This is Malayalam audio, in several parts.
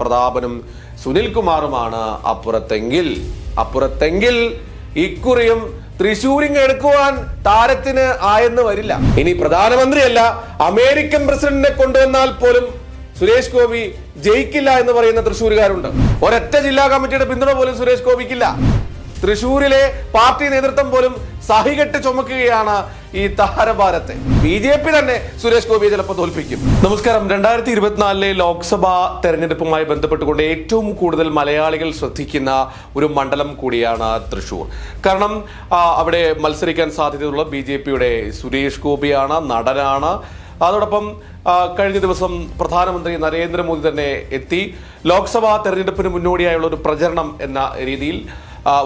പ്രതാപനും സുനിൽകുമാറുമാണ് അപ്പുറത്തെങ്കിൽ ഇക്കുറിയും തൃശൂരിങ് എടുക്കുവാൻ താരത്തിന് ആയെന്ന് വരില്ല. ഇനി പ്രധാനമന്ത്രിയല്ല അമേരിക്കൻ പ്രസിഡന്റിനെ കൊണ്ടുവന്നാൽ പോലും സുരേഷ് ഗോപി ജയിക്കില്ല എന്ന് പറയുന്ന തൃശ്ശൂരുകാരുണ്ട്. ഒരൊറ്റ ജില്ലാ കമ്മിറ്റിയുടെ പിന്തുണ പോലും സുരേഷ് ഗോപിക്കില്ല. തൃശ്ശൂരിലെ പാർട്ടി നേതൃത്വം പോലും സഹികെട്ട് ചുമക്കുകയാണ് ഈ താരഭാരത്തെ. BJP തന്നെ സുരേഷ് ഗോപിയെ ചിലപ്പോൾ തോൽപ്പിക്കും. നമസ്കാരം. 2024 ലോക്സഭാ തെരഞ്ഞെടുപ്പുമായി ബന്ധപ്പെട്ടുകൊണ്ട് ഏറ്റവും കൂടുതൽ മലയാളികൾ ശ്രദ്ധിക്കുന്ന ഒരു മണ്ഡലം കൂടിയാണ് തൃശ്ശൂർ. കാരണം അവിടെ മത്സരിക്കാൻ സാധ്യതയുള്ള BJPയുടെ സുരേഷ് ഗോപിയാണ്, നടനാണ്. അതോടൊപ്പം കഴിഞ്ഞ ദിവസം പ്രധാനമന്ത്രി നരേന്ദ്രമോദി തന്നെ എത്തി ലോക്സഭാ തെരഞ്ഞെടുപ്പിന് മുന്നോടിയായുള്ള ഒരു പ്രചരണം എന്ന രീതിയിൽ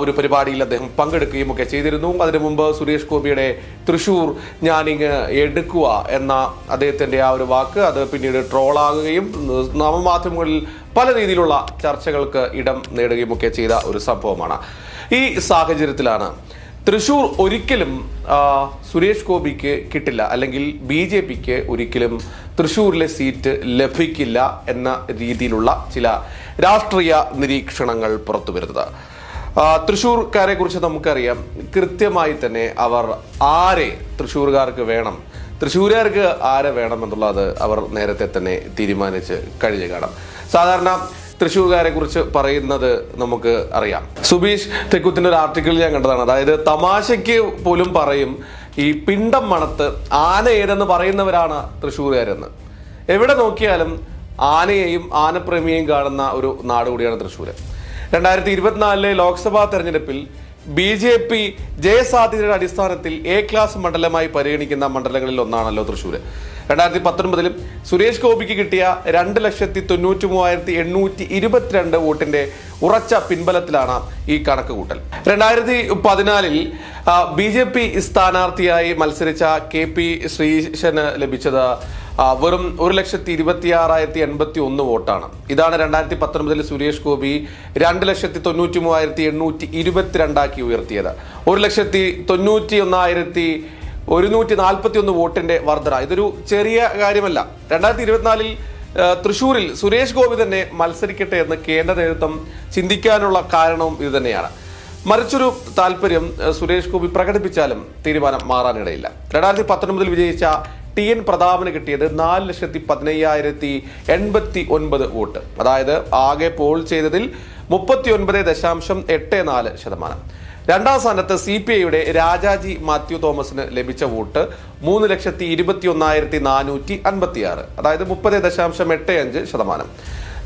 ഒരു പരിപാടിയിൽ അദ്ദേഹം പങ്കെടുക്കുകയും ഒക്കെ ചെയ്തിരുന്നു. അതിനു മുമ്പ് സുരേഷ് ഗോപിയുടെ തൃശ്ശൂർ ഞാനിങ്ങ് എടുക്കുക എന്ന അദ്ദേഹത്തിൻ്റെ ആ ഒരു വാക്ക് അത് പിന്നീട് ട്രോളാകുകയും നവമാധ്യമങ്ങളിൽ പല രീതിയിലുള്ള ചർച്ചകൾക്ക് ഇടം നേടുകയും ഒക്കെ ചെയ്ത ഒരു സംഭവമാണ്. ഈ സാഹചര്യത്തിലാണ് തൃശ്ശൂർ ഒരിക്കലും സുരേഷ് ഗോപിക്ക് കിട്ടില്ല, അല്ലെങ്കിൽ BJPക്ക് ഒരിക്കലും തൃശ്ശൂരിലെ സീറ്റ് ലഭിക്കില്ല എന്ന രീതിയിലുള്ള ചില രാഷ്ട്രീയ നിരീക്ഷണങ്ങൾ പുറത്തു വരുന്നത്. തൃശ്ശൂർക്കാരെ കുറിച്ച് നമുക്കറിയാം. കൃത്യമായി തന്നെ അവർ ആരെ തൃശ്ശൂർകാർക്ക് വേണം, തൃശ്ശൂരുകാർക്ക് ആരെ വേണം എന്നുള്ളത് അവർ നേരത്തെ തന്നെ തീരുമാനിച്ച് കഴിഞ്ഞു കാണാം. സാധാരണ തൃശ്ശൂർകാരെ കുറിച്ച് പറയുന്നത് നമുക്ക് അറിയാം. സുബീഷ് തെക്കുത്തിന്റെ ഒരു ആർട്ടിക്കിൾ ഞാൻ കണ്ടതാണ്. അതായത് തമാശയ്ക്ക് പോലും പറയും ഈ പിണ്ടം മണത്ത് ആന ഏതെന്ന് പറയുന്നവരാണ് തൃശ്ശൂരുകാരെന്ന്. എവിടെ നോക്കിയാലും ആനയെയും ആനപ്രേമിയെയും കാണുന്ന ഒരു നാട് കൂടിയാണ് തൃശ്ശൂർ. 2024 ലോക്സഭാ തെരഞ്ഞെടുപ്പിൽ BJP ജയസാധ്യതയുടെ അടിസ്ഥാനത്തിൽ A ക്ലാസ് മണ്ഡലമായി പരിഗണിക്കുന്ന മണ്ഡലങ്ങളിൽ ഒന്നാണല്ലോ തൃശ്ശൂർ. 2019 സുരേഷ് ഗോപിക്ക് കിട്ടിയ 2,93,822 വോട്ടിന്റെ ഉറച്ച പിൻബലത്തിലാണ് ഈ കണക്ക് കൂട്ടൽ. 2014 BJP സ്ഥാനാർത്ഥിയായി മത്സരിച്ച KP ശ്രീശന് ലഭിച്ചത് വെറും 1,26,081 വോട്ടാണ്. ഇതാണ് 2019 സുരേഷ് ഗോപി 2,93,822 ഉയർത്തിയത്. 1,91,141 വോട്ടിന്റെ വർധന. ഇതൊരു ചെറിയ കാര്യമല്ല. 2024 തൃശ്ശൂരിൽ സുരേഷ് ഗോപി തന്നെ മത്സരിക്കട്ടെ എന്ന് കേന്ദ്ര നേതൃത്വം ചിന്തിക്കാനുള്ള കാരണവും ഇത് തന്നെയാണ്. മറിച്ചൊരു താല്പര്യം സുരേഷ് ഗോപി പ്രകടിപ്പിച്ചാലും തീരുമാനം മാറാനിടയില്ല. 2019 വിജയിച്ച TN പ്രതാപന് കിട്ടിയത് 4,15,089 വോട്ട്. അതായത് ആകെ പോൾ ചെയ്തതിൽ 39.84%. രണ്ടാം സ്ഥാനത്ത് CPIയുടെ രാജാജി മാത്യു തോമസിന് ലഭിച്ച വോട്ട് 3,21,456, അതായത് 30.85%.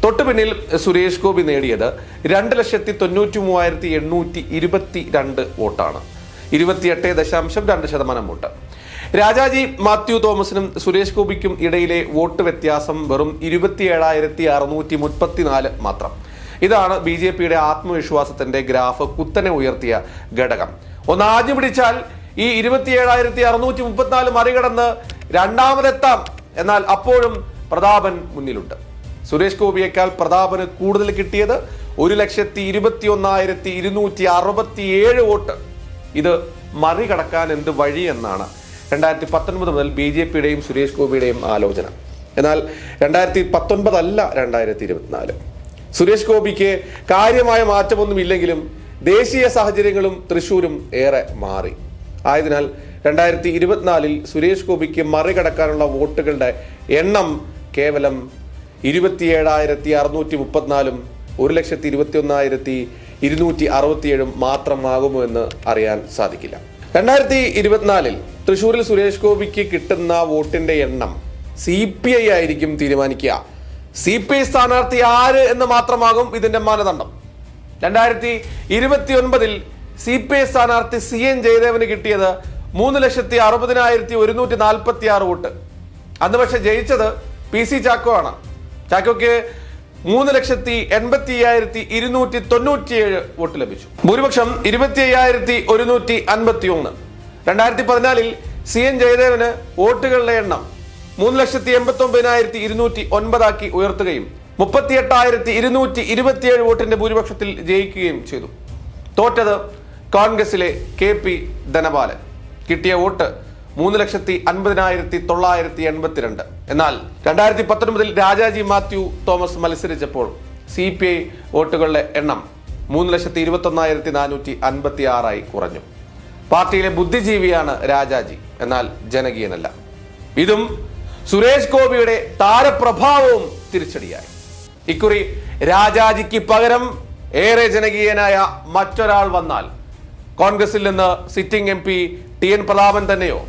തൊട്ടു പിന്നിൽ സുരേഷ് ഗോപി നേടിയത് 2,93,822 വോട്ടാണ്, 28.2% വോട്ട്. രാജാജി മാത്യു തോമസിനും സുരേഷ് ഗോപിക്കും ഇടയിലെ വോട്ട് വ്യത്യാസം വെറും 27,634 മാത്രം. ഇതാണ് BJPയുടെ ആത്മവിശ്വാസത്തിന്റെ ഗ്രാഫ് കുത്തനെ ഉയർത്തിയ ഘടകം. ഒന്ന് ആഞ്ഞു പിടിച്ചാൽ ഈ 27,634 മറികടന്ന് രണ്ടാമതെത്താം. എന്നാൽ അപ്പോഴും പ്രതാപൻ മുന്നിലുണ്ട്. സുരേഷ് ഗോപിയേക്കാൾ പ്രതാപന് കൂടുതൽ കിട്ടിയത് 1,21,267 വോട്ട്. ഇത് മറികടക്കാൻ എന്ത് വഴി എന്നാണ് 2019 മുതൽ BJPയുടെയും സുരേഷ് ഗോപിയുടെയും ആലോചന. എന്നാൽ 2019 അല്ല 2024. സുരേഷ് ഗോപിക്ക് കാര്യമായ മാറ്റമൊന്നുമില്ലെങ്കിലും ദേശീയ സാഹചര്യങ്ങളും തൃശ്ശൂരും ഏറെ മാറി. ആയതിനാൽ 2024 സുരേഷ് ഗോപിക്ക് മറികടക്കാനുള്ള വോട്ടുകളുടെ എണ്ണം കേവലം 27,634 1,21,267 മാത്രമാകുമോ എന്ന് അറിയാൻ സാധിക്കില്ല. 2024 തൃശ്ശൂരിൽ സുരേഷ് ഗോപിക്ക് കിട്ടുന്ന വോട്ടിന്റെ എണ്ണം CPI ആയിരിക്കും തീരുമാനിക്കുക. CPI സ്ഥാനാർത്ഥി ആര് എന്ന് മാത്രമാകും ഇതിന്റെ മാനദണ്ഡം. 2029 CPI സ്ഥാനാർത്ഥി CN ജയദേവന് കിട്ടിയത് 3,60,146 വോട്ട്. അന്ന് പക്ഷെ ജയിച്ചത് PC ചാക്കോ ആണ്. ചാക്കോയ്ക്ക് 3,85,297 വോട്ട് ലഭിച്ചു. ഭൂരിപക്ഷം 25,151. 2014 CN ജയദേവന് വോട്ടുകളുടെ എണ്ണം 3,89,209 ഉയർത്തുകയും 38,227 വോട്ടിന്റെ ഭൂരിപക്ഷത്തിൽ ജയിക്കുകയും ചെയ്തു. തോറ്റത് കോൺഗ്രസിലെ KP ധനപാലൻ. കിട്ടിയ വോട്ട് 3,50,982. എന്നാൽ 2019 രാജാജി മാത്യു തോമസ് മത്സരിച്ചപ്പോൾ CPI വോട്ടുകളുടെ എണ്ണം 3,21,456 കുറഞ്ഞു. പാർട്ടിയിലെ ബുദ്ധിജീവിയാണ് രാജാജി, എന്നാൽ ജനകീയനല്ല. ഇതും സുരേഷ് ഗോപിയുടെ താരപ്രഭാവവും തിരിച്ചടിയായി. ഇക്കുറി രാജാജിക്ക് പകരം ഏറെ ജനകീയനായ മറ്റൊരാൾ വന്നാൽ കോൺഗ്രസിൽ നിന്ന് സിറ്റിംഗ് MP TN പ്രതാപൻ തന്നെയോ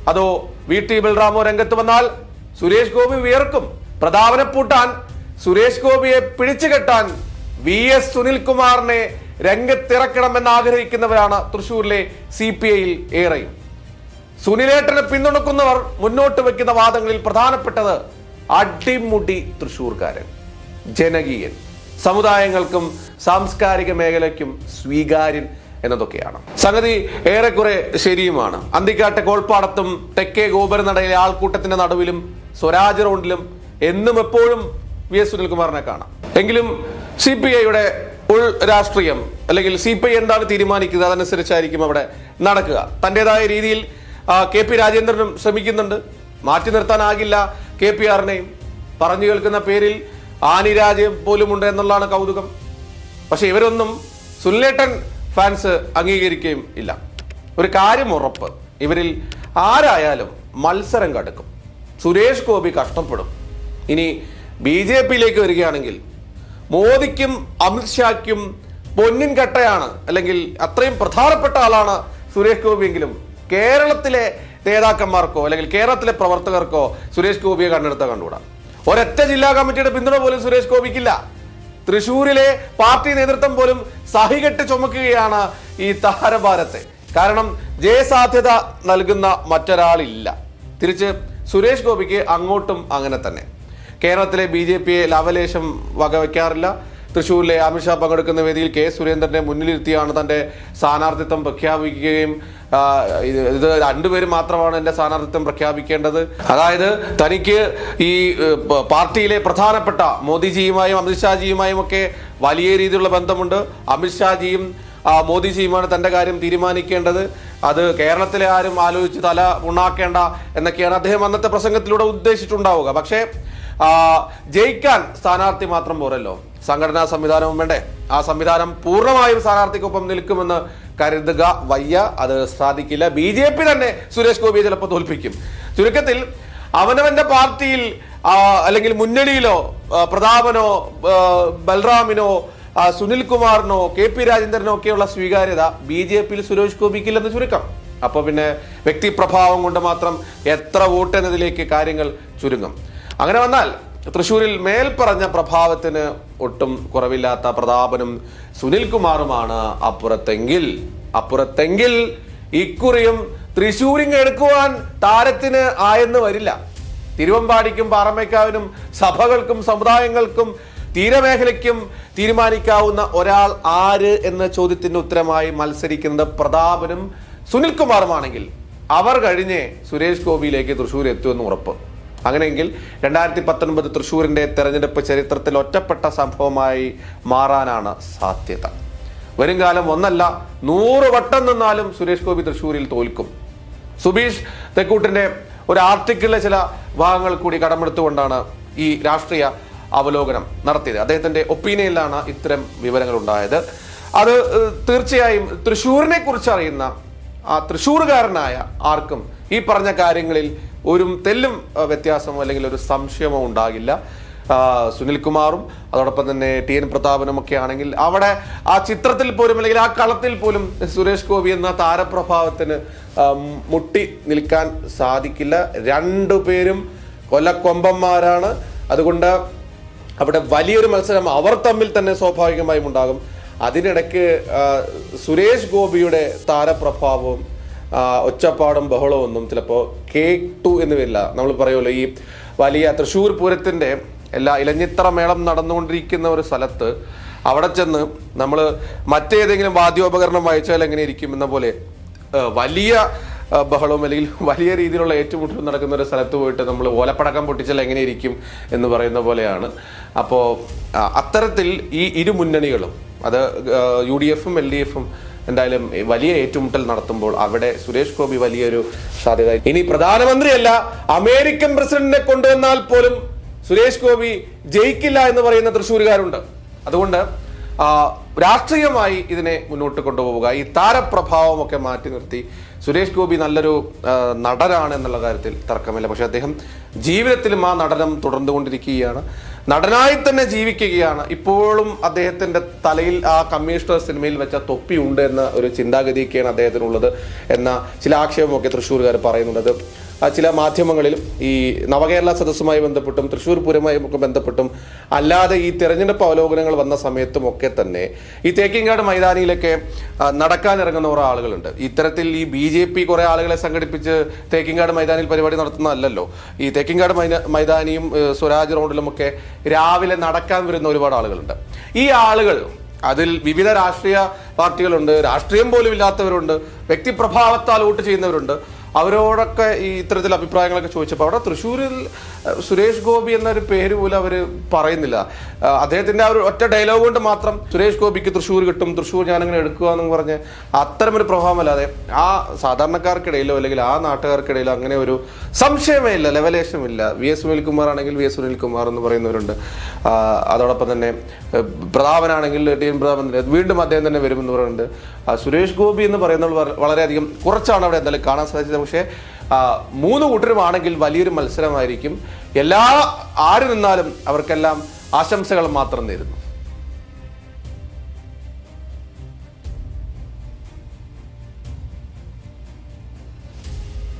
അതോ VT ബൽറാമോ രംഗത്ത് വന്നാൽ സുരേഷ് ഗോപി വിയർക്കും. പ്രതാപനെ പൂട്ടാൻ, സുരേഷ് ഗോപിയെ പിടിച്ചുകെട്ടാൻ VS സുനിൽകുമാറിനെ രംഗത്തിറക്കണമെന്ന് ആഗ്രഹിക്കുന്നവരാണ് തൃശൂരിലെ CPIയിൽ ഏറെയും. സുനിലേട്ടനെ പിന്തുണക്കുന്നവർ മുന്നോട്ട് വെക്കുന്ന വാദങ്ങളിൽ പ്രധാനപ്പെട്ടത് അടിമുടി തൃശൂർക്കാരൻ, ജനകീയൻ, സമുദായങ്ങൾക്കും സാംസ്കാരിക മേഖലയ്ക്കും സ്വീകാര്യൻ എന്നതൊക്കെയാണ്. സംഗതി ഏറെക്കുറെ ശരിയുമാണ്. അന്തിക്കാട്ടെ കോൾപ്പാടത്തും തെക്കേ ഗോപുരനടയിലെ ആൾക്കൂട്ടത്തിന്റെ നടുവിലും സ്വരാജ് റൗണ്ടിലും എന്നും എപ്പോഴും VS സുനിൽകുമാറിനെ കാണാം. എങ്കിലും CPIയുടെ ഉൾ രാഷ്ട്രീയം അല്ലെങ്കിൽ CPI എന്താണ് തീരുമാനിക്കുന്നത് അതനുസരിച്ചായിരിക്കും അവിടെ നടക്കുക. തൻ്റെതായ രീതിയിൽ KP രാജേന്ദ്രനും ശ്രമിക്കുന്നുണ്ട്. മാറ്റി നിർത്താനാകില്ല KPRനെയും. പറഞ്ഞു കേൾക്കുന്ന പേരിൽ ആനിരാജ്യം പോലും ഉണ്ട് എന്നുള്ളതാണ് കൗതുകം. പക്ഷെ ഇവരൊന്നും സുനിലേട്ടൻ ഫാൻസ് അംഗീകരിക്കുകയും ഇല്ല. ഒരു കാര്യം ഉറപ്പ്, ഇവരിൽ ആരായാലും മത്സരം കടുക്കും. സുരേഷ് ഗോപി കഷ്ടപ്പെടും. ഇനി BJPയിലേക്ക് വരികയാണെങ്കിൽ മോദിക്കും അമിത്ഷായ്ക്കും പൊന്നിൻ കട്ടയാണ്, അല്ലെങ്കിൽ അത്രയും പ്രധാനപ്പെട്ട ആളാണ് സുരേഷ് ഗോപിയെങ്കിലും കേരളത്തിലെ നേതാക്കന്മാർക്കോ അല്ലെങ്കിൽ കേരളത്തിലെ പ്രവർത്തകർക്കോ സുരേഷ് ഗോപിയെ കണ്ടുകൂടാ. ഒരൊറ്റ ജില്ലാ കമ്മിറ്റിയുടെ പിന്തുണ പോലും സുരേഷ് ഗോപിക്കില്ല. തൃശ്ശൂരിലെ പാർട്ടി നേതൃത്വം പോലും സഹികെട്ട് ചുമക്കുകയാണ് ഈ താരഭാരത്തെ. കാരണം ജയസാധ്യത നൽകുന്ന മറ്റൊരാളില്ല. തിരിച്ച് സുരേഷ് ഗോപിക്ക് അങ്ങോട്ടും അങ്ങനെ തന്നെ. കേരളത്തിലെ BJPയെ ലവലേശം വകവയ്ക്കാറില്ല. തൃശ്ശൂരിലെ അമിത്ഷാ പങ്കെടുക്കുന്ന വേദിയിൽ K സുരേന്ദ്രനെ മുന്നിലിരുത്തിയാണ് തൻ്റെ സ്ഥാനാർത്ഥിത്വം പ്രഖ്യാപിക്കുകയും ഇത് രണ്ടുപേരും മാത്രമാണ് എൻ്റെ സ്ഥാനാർത്ഥിത്വം പ്രഖ്യാപിക്കേണ്ടത്. അതായത് തനിക്ക് ഈ പാർട്ടിയിലെ പ്രധാനപ്പെട്ട മോദിജിയുമായും അമിത്ഷാജിയുമായും ഒക്കെ വലിയ രീതിയിലുള്ള ബന്ധമുണ്ട്. അമിത്ഷാജിയും മോദിജിയുമാണ് തൻ്റെ കാര്യം തീരുമാനിക്കേണ്ടത്. അത് കേരളത്തിലെ ആരും ആലോചിച്ച് തല ഉണ്ടാക്കേണ്ട എന്നൊക്കെയാണ് അദ്ദേഹം അന്നത്തെ പ്രസംഗത്തിലൂടെ ഉദ്ദേശിച്ചിട്ടുണ്ടാവുക. പക്ഷേ ജയിക്കാൻ സ്ഥാനാർത്ഥി മാത്രം പോരല്ലോ, സംഘടനാ സംവിധാനവും വേണ്ടേ. ആ സംവിധാനം പൂർണ്ണമായും സ്ഥാനാർത്ഥിക്കൊപ്പം നിൽക്കുമെന്ന് കരുതുക വയ്യ. അത് സാധിക്കില്ല. BJP തന്നെ സുരേഷ് ഗോപിയെ ചിലപ്പോൾ തോൽപ്പിക്കും. ചുരുക്കത്തിൽ അവനവന്റെ പാർട്ടിയിൽ അല്ലെങ്കിൽ മുന്നണിയിലോ പ്രതാപനോ ബൽറാമിനോ സുനിൽകുമാറിനോ KP രാജേന്ദ്രനോ ഒക്കെയുള്ള സ്വീകാര്യത BJPയിൽ സുരേഷ് ഗോപിക്കില്ലെന്ന് ചുരുക്കം. അപ്പോൾ പിന്നെ വ്യക്തിപ്രഭാവം കൊണ്ട് മാത്രം എത്ര വോട്ട് എന്നതിലേക്ക് കാര്യങ്ങൾ ചുരുങ്ങും. അങ്ങനെ വന്നാൽ തൃശ്ശൂരിൽ മേൽപ്പറഞ്ഞ പ്രഭാവത്തിന് ഒട്ടും കുറവില്ലാത്ത പ്രതാപനും സുനിൽകുമാറുമാണ് അപ്പുറത്തെങ്കിൽ ഇക്കുറിയും തൃശ്ശൂരിങ് എടുക്കുവാൻ താരത്തിന് ആയെന്ന് വരില്ല. തിരുവമ്പാടിക്കും പാറമേക്കാവിനും സഭകൾക്കും സമുദായങ്ങൾക്കും തീരമേഖലയ്ക്കും തീരുമാനിക്കാവുന്ന ഒരാൾ ആര് എന്ന ചോദ്യത്തിന് ഉത്തരമായി മത്സരിക്കുന്നത് പ്രതാപനും സുനിൽകുമാറുമാണെങ്കിൽ അവർ കഴിഞ്ഞേ സുരേഷ് ഗോപിയിലേക്ക് തൃശ്ശൂർ എത്തുമെന്ന് ഉറപ്പ്. അങ്ങനെയെങ്കിൽ 2019 തൃശ്ശൂരിന്റെ തെരഞ്ഞെടുപ്പ് ചരിത്രത്തിൽ ഒറ്റപ്പെട്ട സംഭവമായി മാറാനാണ് സാധ്യത. വരും കാലം ഒന്നല്ല 100 വട്ടം നിന്നാലും സുരേഷ് ഗോപി തൃശ്ശൂരിൽ തോൽക്കും. സുബീഷ് തെക്കൂട്ടിന്റെ ഒരു ആർട്ടിക്കിളിലെ ചില ഭാഗങ്ങൾ കൂടി കടമെടുത്തുകൊണ്ടാണ് ഈ രാഷ്ട്രീയ അവലോകനം നടത്തിയത്. അദ്ദേഹത്തിന്റെ ഒപ്പീനിയനിലാണ് ഇത്തരം വിവരങ്ങൾ ഉണ്ടായത്. അത് തീർച്ചയായും തൃശ്ശൂരിനെ കുറിച്ച് അറിയുന്ന തൃശ്ശൂർകാരനായ ആർക്കും ഈ പറഞ്ഞ കാര്യങ്ങളിൽ ഒരു തെല്ലും വ്യത്യാസമോ അല്ലെങ്കിൽ ഒരു സംശയമോ ഉണ്ടാകില്ല. സുനിൽകുമാറും അതോടൊപ്പം തന്നെ TN പ്രതാപനും ഒക്കെ ആണെങ്കിൽ അവിടെ ആ ചിത്രത്തിൽ പോലും അല്ലെങ്കിൽ ആ കളത്തിൽ പോലും സുരേഷ് ഗോപി എന്ന താരപ്രഭാവത്തിന് മുട്ടി നിൽക്കാൻ സാധിക്കില്ല. രണ്ടുപേരും കൊല്ലക്കൊമ്പന്മാരാണ്. അതുകൊണ്ട് അവിടെ വലിയൊരു മത്സരം അവർ തമ്മിൽ തന്നെ സ്വാഭാവികമായും ഉണ്ടാകും. അതിനിടയ്ക്ക് സുരേഷ് ഗോപിയുടെ താരപ്രഭാവവും ഒച്ചപ്പാടും ബഹളവും ഒന്നും ചിലപ്പോൾ കേട്ടു എന്ന് വരില്ല. നമ്മൾ പറയുമല്ലോ, ഈ വലിയ തൃശ്ശൂർ പൂരത്തിൻ്റെ എല്ലാ ഇലഞ്ഞിത്തറ മേളം നടന്നുകൊണ്ടിരിക്കുന്ന ഒരു സ്ഥലത്ത് അവിടെ ചെന്ന് നമ്മൾ മറ്റേതെങ്കിലും വാദ്യോപകരണം വായിച്ചാൽ എങ്ങനെ ഇരിക്കും എന്ന പോലെ വലിയ ബഹളവും അല്ലെങ്കിൽ വലിയ രീതിയിലുള്ള ഏറ്റുമുട്ടലും നടക്കുന്ന ഒരു സ്ഥലത്ത് പോയിട്ട് നമ്മൾ ഓലപ്പടക്കം പൊട്ടിച്ചാൽ എങ്ങനെ ഇരിക്കും എന്ന് പറയുന്ന പോലെയാണ്. അപ്പോൾ അത്തരത്തിൽ ഈ ഇരു മുന്നണികളും, അത് UDFും LDFും എന്തായാലും വലിയ ഏറ്റുമുട്ടൽ നടത്തുമ്പോൾ അവിടെ സുരേഷ് ഗോപി വലിയൊരു സാധ്യത. ഇനി പ്രധാനമന്ത്രിയല്ല അമേരിക്കൻ പ്രസിഡന്റിനെ കൊണ്ടുവന്നാൽ പോലും സുരേഷ് ഗോപി ജയിക്കില്ല എന്ന് പറയുന്ന തൃശ്ശൂരുകാരുണ്ട്. അതുകൊണ്ട് രാഷ്ട്രീയമായി ഇതിനെ മുന്നോട്ട് കൊണ്ടുപോവുക, ഈ താരപ്രഭാവമൊക്കെ മാറ്റി നിർത്തി. സുരേഷ് ഗോപി നല്ലൊരു നടനാണ് എന്നുള്ള കാര്യത്തിൽ തർക്കമില്ല. പക്ഷെ അദ്ദേഹം ജീവിതത്തിലും ആ നടനം തുടർന്നുകൊണ്ടിരിക്കുകയാണ്, നടനായി തന്നെ ജീവിക്കുകയാണ്. ഇപ്പോഴും അദ്ദേഹത്തിൻ്റെ തലയിൽ ആ കമ്മീഷണർ സിനിമയിൽ വെച്ച തൊപ്പിയുണ്ട് എന്ന ഒരു ചിന്താഗതിയൊക്കെയാണ് അദ്ദേഹത്തിനുള്ളത് എന്ന ചില ആക്ഷേപമൊക്കെ തൃശ്ശൂർകാർ പറയുന്നുണ്ട്. ചില മാധ്യമങ്ങളിലും ഈ നവകേരള സദസ്സുമായി ബന്ധപ്പെട്ടും തൃശ്ശൂർ പൂരവുമായി ഒക്കെ ബന്ധപ്പെട്ടും അല്ലാതെ ഈ തെരഞ്ഞെടുപ്പ് അവലോകനങ്ങൾ വന്ന സമയത്തും ഒക്കെ തന്നെ ഈ തേക്കിൻകാട് മൈതാനിയിലൊക്കെ നടക്കാനിറങ്ങുന്ന കുറേ ആളുകളുണ്ട്. ഇത്തരത്തിൽ ഈ BJP കുറേ ആളുകളെ സംഘടിപ്പിച്ച് തേക്കിൻകാട് മൈതാനിയിൽ പരിപാടി നടത്തുന്നതല്ലല്ലോ. ഈ തേക്കിൻകാട് മൈതാനിയും സ്വരാജ് റോഡിലുമൊക്കെ രാവിലെ നടക്കാൻ വരുന്ന ഒരുപാട് ആളുകളുണ്ട്. ഈ ആളുകൾ അതിൽ വിവിധ രാഷ്ട്രീയ പാർട്ടികളുണ്ട്, രാഷ്ട്രീയം പോലും ഇല്ലാത്തവരുണ്ട്, വ്യക്തിപ്രഭാവത്താൽ വോട്ട് ചെയ്യുന്നവരുണ്ട്. അവരോടൊക്കെ ഈ ഇത്തരത്തിൽ അഭിപ്രായങ്ങളൊക്കെ ചോദിച്ചപ്പോൾ അവിടെ തൃശ്ശൂരിൽ സുരേഷ് ഗോപി എന്നൊരു പേര് പോലും അവർ പറയുന്നില്ല. അദ്ദേഹത്തിൻ്റെ ആ ഒരു ഒറ്റ ഡയലോഗ് കൊണ്ട് മാത്രം സുരേഷ് ഗോപിക്ക് തൃശ്ശൂർ കിട്ടും, തൃശ്ശൂർ ഞാനങ്ങനെ എടുക്കുക എന്ന് പറഞ്ഞ് അത്തരമൊരു പ്രഭാവമല്ലാതെ ആ സാധാരണക്കാർക്കിടയിലോ അല്ലെങ്കിൽ ആ നാട്ടുകാർക്കിടയിലോ അങ്ങനെ ഒരു സംശയമേ ഇല്ല, ലെവലേഷമില്ല. VS സുനിൽകുമാർ ആണെങ്കിൽ VS സുനിൽകുമാർ എന്ന് പറയുന്നവരുണ്ട്. അതോടൊപ്പം തന്നെ പ്രതാപനാണെങ്കിൽ TN പ്രതാപൻ വീണ്ടും അദ്ദേഹം തന്നെ വരുമെന്ന് പറയുന്നുണ്ട്. സുരേഷ് ഗോപി എന്ന് പറയുന്നവർ വളരെയധികം കുറച്ചാണ് അവിടെ എന്തായാലും കാണാൻ സാധിച്ചത്. പക്ഷേ മൂന്ന് കൂട്ടരുമാണെങ്കിൽ വലിയൊരു മത്സരമായിരിക്കും. ആര് നിന്നാലും അവർക്കെല്ലാം ആശംസകൾ മാത്രം നേരുന്നു.